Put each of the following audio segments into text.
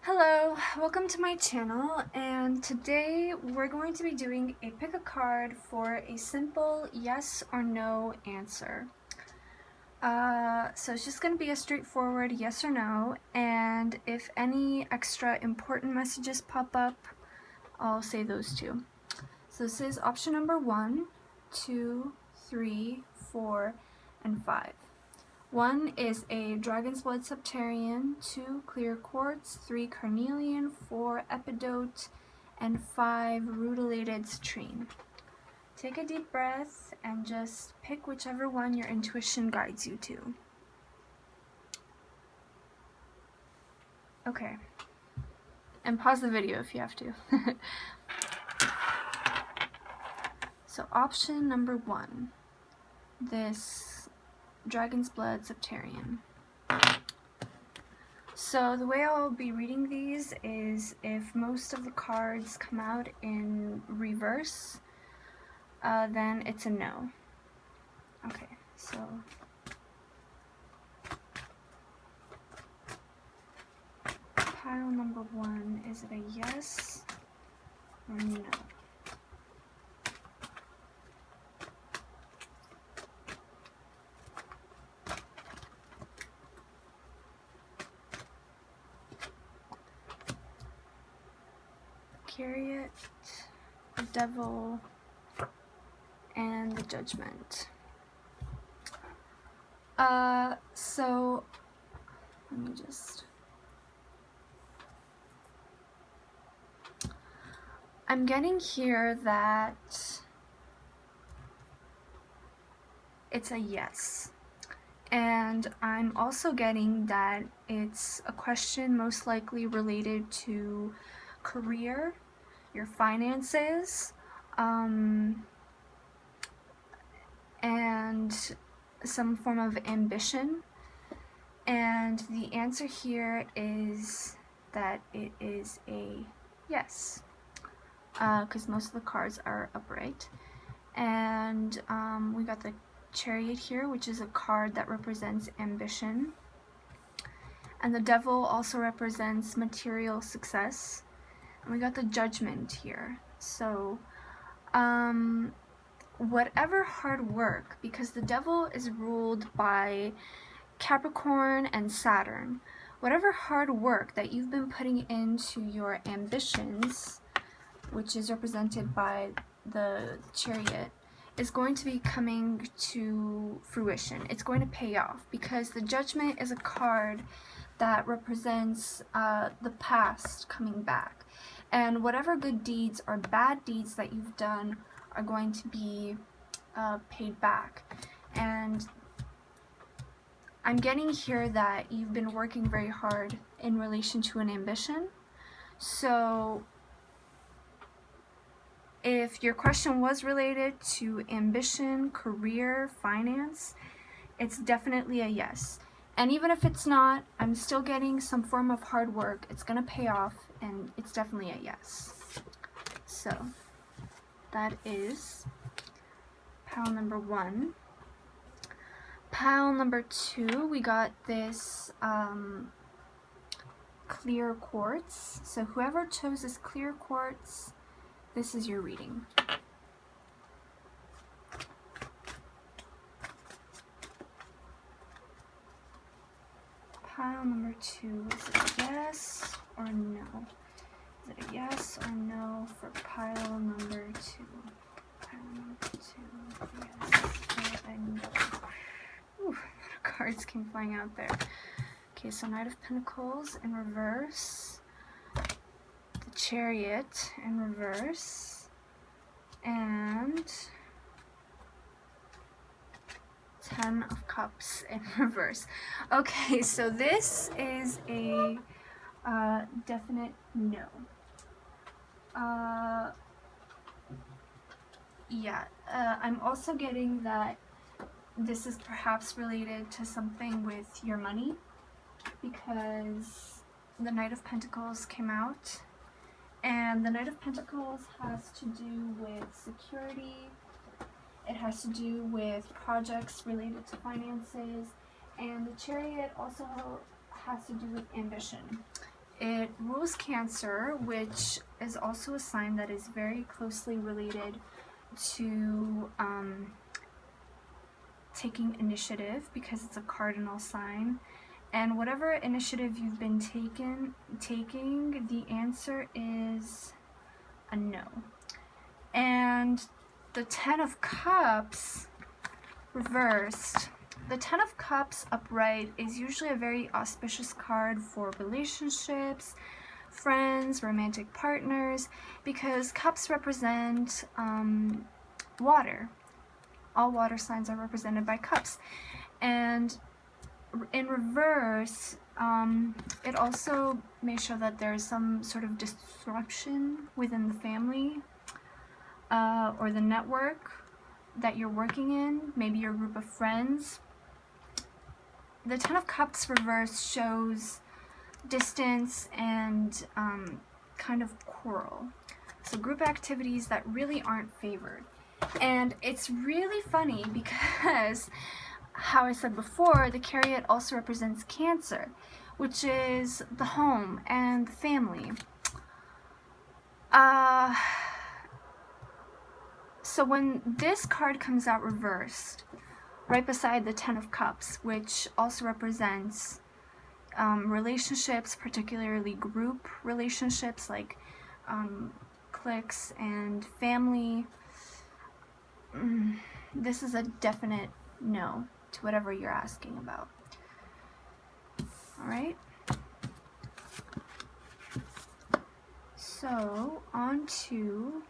Hello, welcome to my channel, and today we're going to be doing a pick a card for a simple yes or no answer. So it's just going to be a straightforward yes or no, and if any extra important messages pop up, I'll say those too. So this is option number 1, 2, 3, 4, and 5. 1 is a Dragon's Blood Septarian, 2 Clear Quartz, 3 Carnelian, 4 Epidote, and 5 Rutilated Citrine. Take a deep breath and just pick whichever one your intuition guides you to. Okay. And pause the video if you have to. So option number 1, this Dragon's Blood Septarian. So the way I'll be reading these is if most of the cards come out in reverse, then it's a no. Okay, so pile number 1, is it a yes or no? Chariot, the Devil, and the Judgment. So let me just... I'm getting here that it's a yes. And I'm also getting that it's a question most likely related to career, your finances, and some form of ambition. And the answer here is that it is a yes, because most of the cards are upright. And we got the Chariot here, which is a card that represents ambition. And the Devil also represents material success. And we got the Judgment here. So, whatever hard work, because the Devil is ruled by Capricorn and Saturn, whatever hard work that you've been putting into your ambitions, which is represented by the Chariot, is going to be coming to fruition. It's going to pay off, because the Judgment is a card that represents the past coming back. And whatever good deeds or bad deeds that you've done are going to be paid back. And I'm getting here that you've been working very hard in relation to an ambition. So if your question was related to ambition, career, finance, it's definitely a yes. And even if it's not, I'm still getting some form of hard work. It's gonna pay off, and it's definitely a yes. So that is pile number 1. Pile number 2, we got this Clear Quartz. So whoever chose this Clear Quartz, this is your reading. Pile number 2, is it a yes or no? Is it a yes or no for pile number 2? Pile number 2, yes or no? Ooh, a lot of cards came flying out there. Okay, so Knight of Pentacles in reverse, the Chariot in reverse, and 10 of Cups in reverse. Okay, so this is a definite no. I'm also getting that this is perhaps related to something with your money, because the Knight of Pentacles came out, and the Knight of Pentacles has to do with security. It has to do with projects related to finances, and the Chariot also has to do with ambition. It rules Cancer, which is also a sign that is very closely related to taking initiative, because it's a cardinal sign. And whatever initiative you've been taking, the answer is a no. And the Ten of Cups reversed. The Ten of Cups upright is usually a very auspicious card for relationships, friends, romantic partners, because cups represent water. All water signs are represented by cups. And in reverse, it also may show that there is some sort of disruption within the family or the network that you're working in, maybe your group of friends. The Ten of Cups reverse shows distance and kind of quarrel. So group activities that really aren't favored. And it's really funny because, how I said before, the Chariot also represents Cancer, which is the home and the family. So when this card comes out reversed, right beside the Ten of Cups, which also represents relationships, particularly group relationships like cliques and family, this is a definite no to whatever you're asking about. Alright? So, on to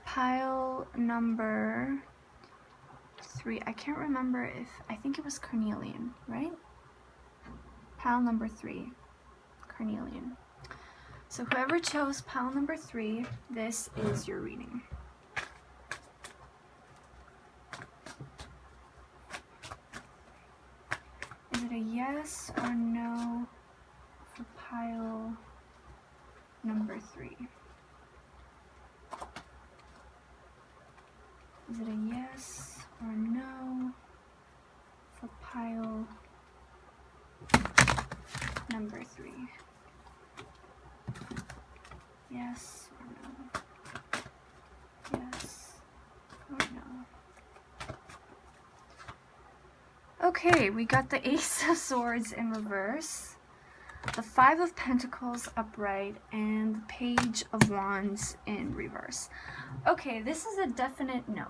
pile number 3. I can't remember if, I think it was Carnelian, right? Pile number 3, Carnelian. So whoever chose pile number 3, this is your reading. Is it a yes or no for pile number 3? Is it a yes or no for pile number 3? Yes or no? Yes or no? Okay, we got the Ace of Swords in reverse, the Five of Pentacles upright, and the Page of Wands in reverse. Okay, this is a definite no.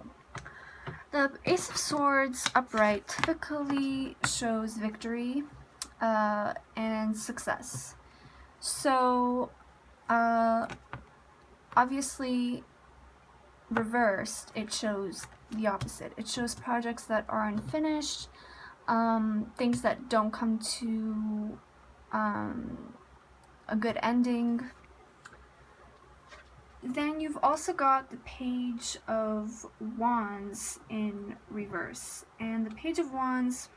The Ace of Swords upright typically shows victory and success. So, obviously, reversed, it shows the opposite. It shows projects that are unfinished, things that don't come to a good ending. Then you've also got the Page of Wands in reverse. And the Page of Wands,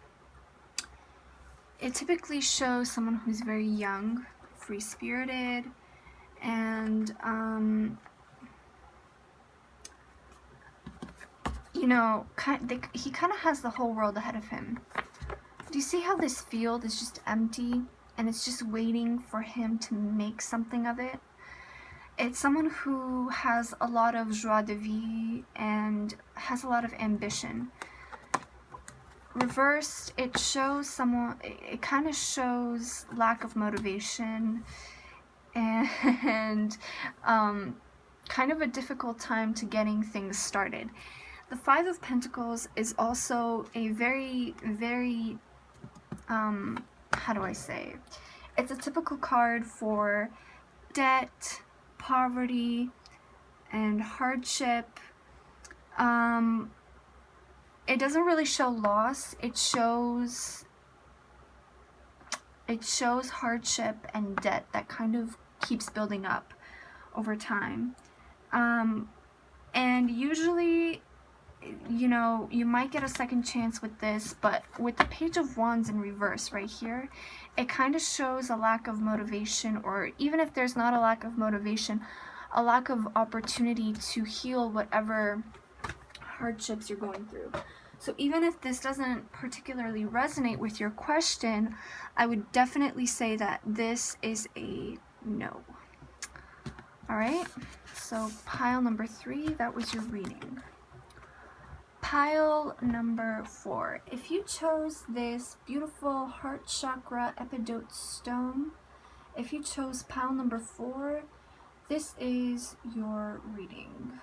it typically shows someone who's very young, free-spirited, and you know, he kind of has the whole world ahead of him. Do you see how this field is just empty and it's just waiting for him to make something of it? It's someone who has a lot of joie de vivre and has a lot of ambition. Reversed, it shows someone, it kind of shows lack of motivation and kind of a difficult time to getting things started. The Five of Pentacles is also a very, very, how do I say? It's a typical card for debt, poverty, and hardship. It doesn't really show loss. It shows hardship and debt that kind of keeps building up over time. And usually, you know, you might get a second chance with this, but with the Page of Wands in reverse right here, it kind of shows a lack of motivation, or even if there's not a lack of motivation, a lack of opportunity to heal whatever hardships you're going through. So even if this doesn't particularly resonate with your question, I would definitely say that this is a no. All right, so pile number 3, that was your reading. Pile number 4, if you chose this beautiful heart chakra epidote stone, if you chose pile number 4, this is your reading.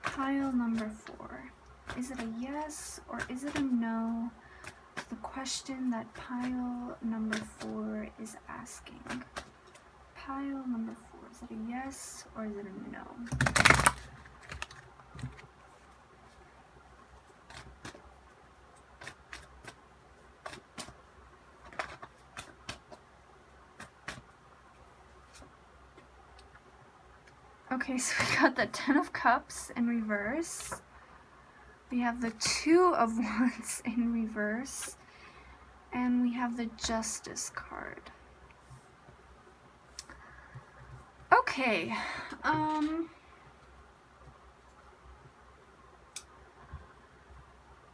Pile number 4. Is it a yes or is it a no to the question that pile number 4 is asking? Pile number 4. Is it a yes or is it a no? Okay, so we got the 10 of Cups in reverse. We have the 2 of Wands in reverse. And we have the Justice card. Okay.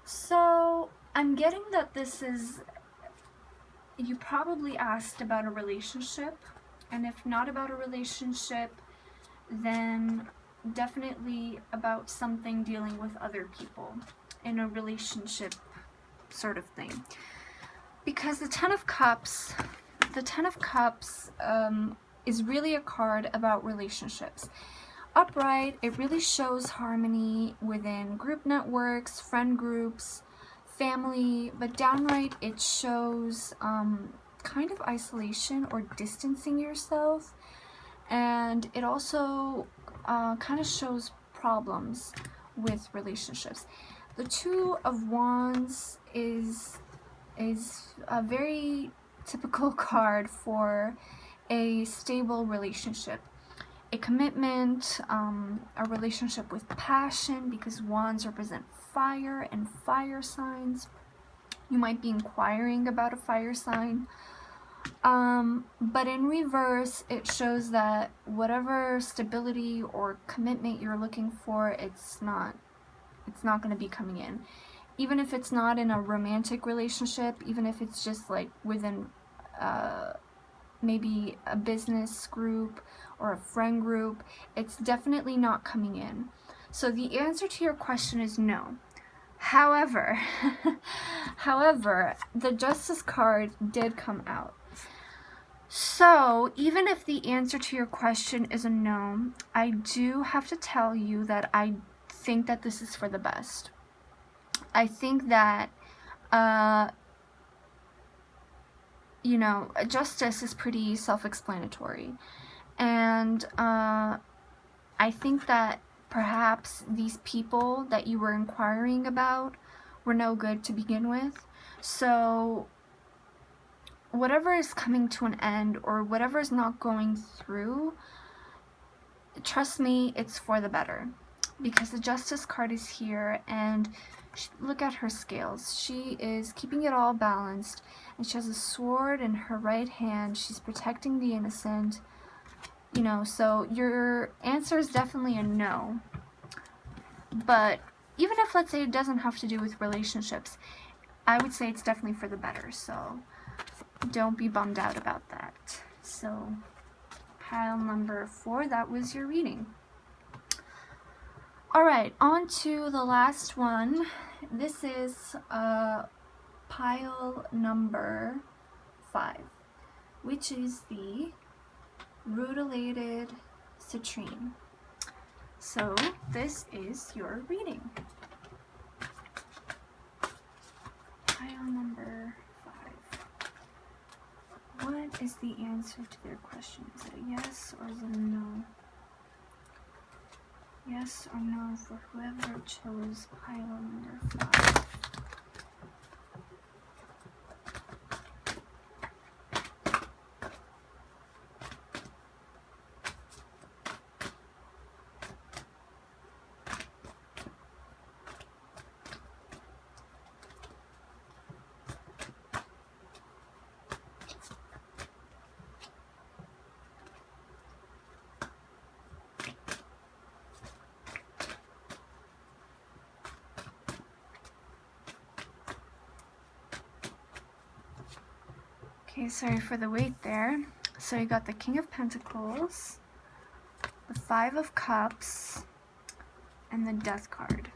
So I'm getting that this is, you probably asked about a relationship, and if not about a relationship, then definitely about something dealing with other people in a relationship sort of thing. Because the Ten of Cups is really a card about relationships. Upright, it really shows harmony within group networks, friend groups, family, but downright it shows kind of isolation or distancing yourself, and it also kind of shows problems with relationships. The 2 of Wands is a very typical card for a stable relationship. A commitment, a relationship with passion, because Wands represent fire and fire signs. You might be inquiring about a fire sign. But in reverse, it shows that whatever stability or commitment you're looking for, it's not going to be coming in. Even if it's not in a romantic relationship, even if it's just like within maybe a business group or a friend group, it's definitely not coming in. So the answer to your question is no. However, the Justice card did come out. So even if the answer to your question is a no, I do have to tell you that I think that this is for the best. I think that you know, justice is pretty self-explanatory, and I think that perhaps these people that you were inquiring about were no good to begin with. So whatever is coming to an end, or whatever is not going through, trust me, it's for the better, because the Justice card is here, and look at her scales. She is keeping it all balanced, and she has a sword in her right hand. She's protecting the innocent, you know, so your answer is definitely a no. But even if, let's say, it doesn't have to do with relationships, I would say it's definitely for the better, so don't be bummed out about that. So pile number 4, that was your reading. Alright, on to the last one. This is pile number 5, which is the Rutilated Citrine. So this is your reading. Pile number 5. What is the answer to their question? Is it a yes or is it a no? Yes or no for whoever chose pile number 5. Okay, sorry for the wait there. So you got the King of Pentacles, the Five of Cups, and the Death card.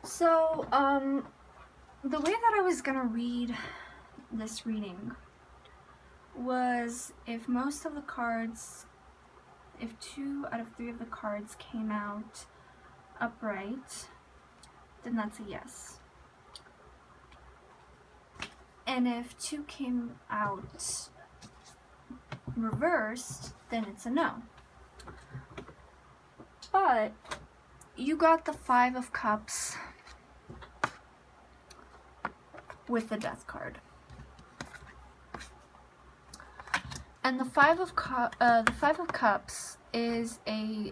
So, the way that I was gonna read this reading was if most of the cards, if 2 out of 3 of the cards came out upright, then that's a yes. And if 2 came out reversed, then it's a no. But you got the Five of Cups with the Death card. And the Five of Cups is a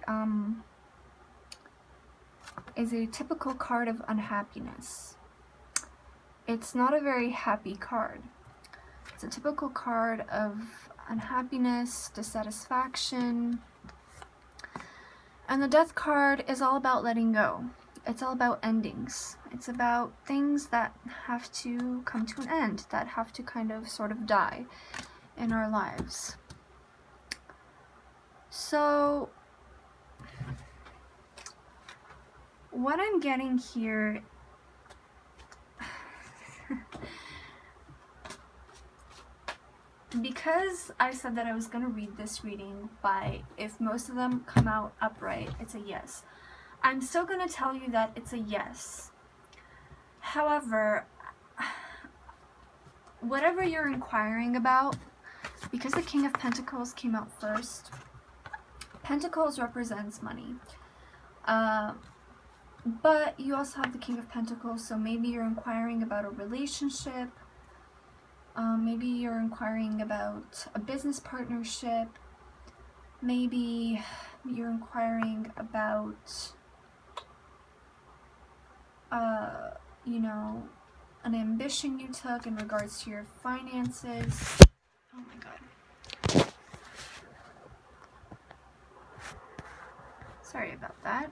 typical card of unhappiness. It's not a very happy card. It's a typical card of unhappiness, dissatisfaction. And the Death card is all about letting go. It's all about endings. It's about things that have to come to an end, that have to kind of sort of die in our lives. So what I'm getting here because I said that I was going to read this reading by if most of them come out upright, it's a yes. I'm still going to tell you that it's a yes. However, whatever you're inquiring about, because the King of Pentacles came out first, Pentacles represents money. But you also have the King of Pentacles, so maybe you're inquiring about a relationship. Maybe you're inquiring about a business partnership. Maybe you're inquiring about, you know, an ambition you took in regards to your finances. Oh my god. Sorry about that.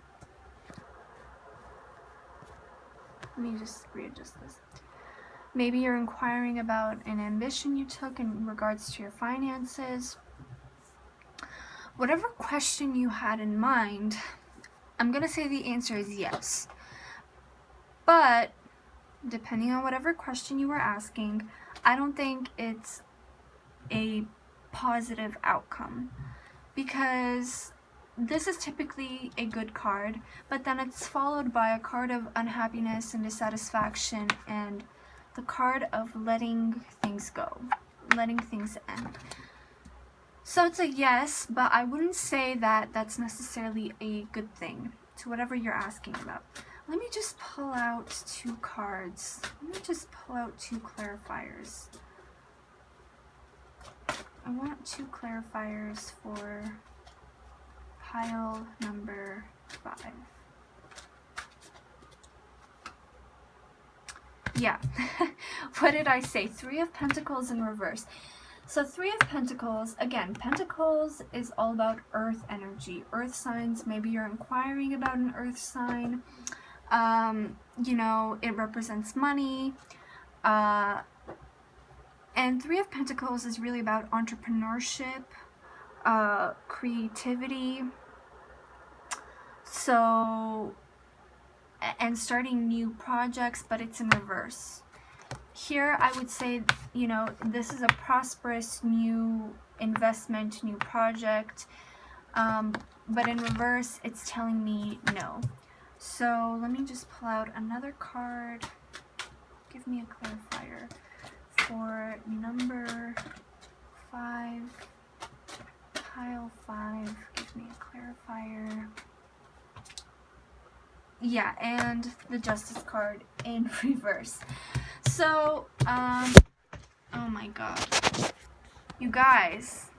Let me just readjust this. Maybe you're inquiring about an ambition you took in regards to your finances. Whatever question you had in mind, I'm going to say the answer is yes. But depending on whatever question you were asking, I don't think it's a positive outcome, because this is typically a good card, but then it's followed by a card of unhappiness and dissatisfaction and the card of letting things go, letting things end. So it's a yes, but I wouldn't say that that's necessarily a good thing to whatever you're asking about. Let me just pull out 2 cards. Let me just pull out 2 clarifiers. I want 2 clarifiers for pile number 5. Yeah, what did I say? 3 of Pentacles in reverse. So 3 of Pentacles, again, Pentacles is all about earth energy, earth signs. Maybe you're inquiring about an earth sign. You know, it represents money. And 3 of Pentacles is really about entrepreneurship, creativity. So, and starting new projects, but it's in reverse. Here, I would say, you know, this is a prosperous new investment, new project, but in reverse, it's telling me no. So let me just pull out another card. Give me a clarifier for number 5, pile 5. Give me a clarifier. Yeah, and the Justice card in reverse. So, oh my god. You guys.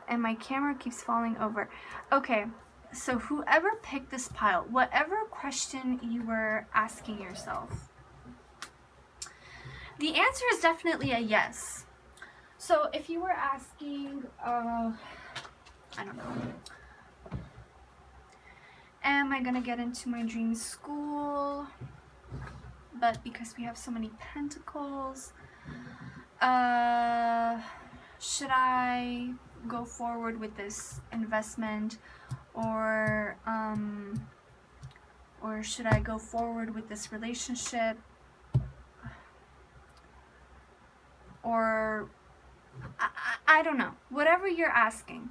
And my camera keeps falling over. Okay, so whoever picked this pile, whatever question you were asking yourself, the answer is definitely a yes. So if you were asking, I don't know. Am I gonna get into my dream school? But because we have so many pentacles, should I go forward with this investment, or should I go forward with this relationship, or I don't know. Whatever you're asking,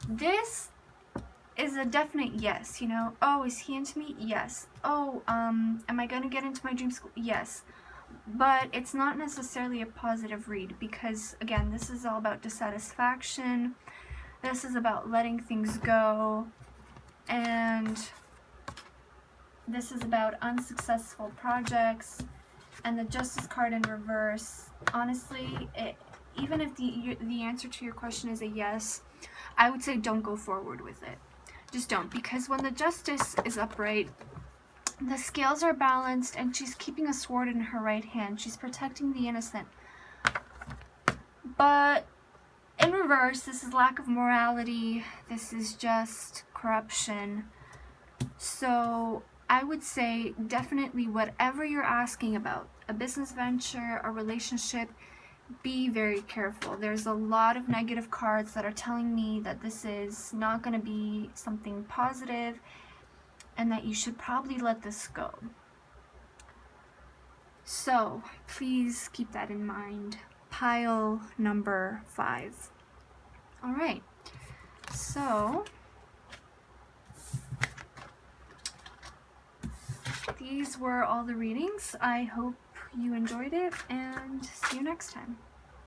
this is a definite yes, you know. Oh, is he into me? Yes. Oh, am I gonna get into my dream school? Yes. But it's not necessarily a positive read, because again, this is all about dissatisfaction. This is about letting things go, and this is about unsuccessful projects. And the Justice card in reverse, honestly, even if the answer to your question is a yes, I would say don't go forward with it. Just don't, because when the Justice is upright, the scales are balanced, and she's keeping a sword in her right hand. She's protecting the innocent. But in reverse, this is lack of morality. This is just corruption. So I would say definitely whatever you're asking about, a business venture, a relationship, be very careful. There's a lot of negative cards that are telling me that this is not going to be something positive, and that you should probably let this go. So please keep that in mind. Pile number 5. All right. So these were all the readings. I hope you enjoyed it, and see you next time.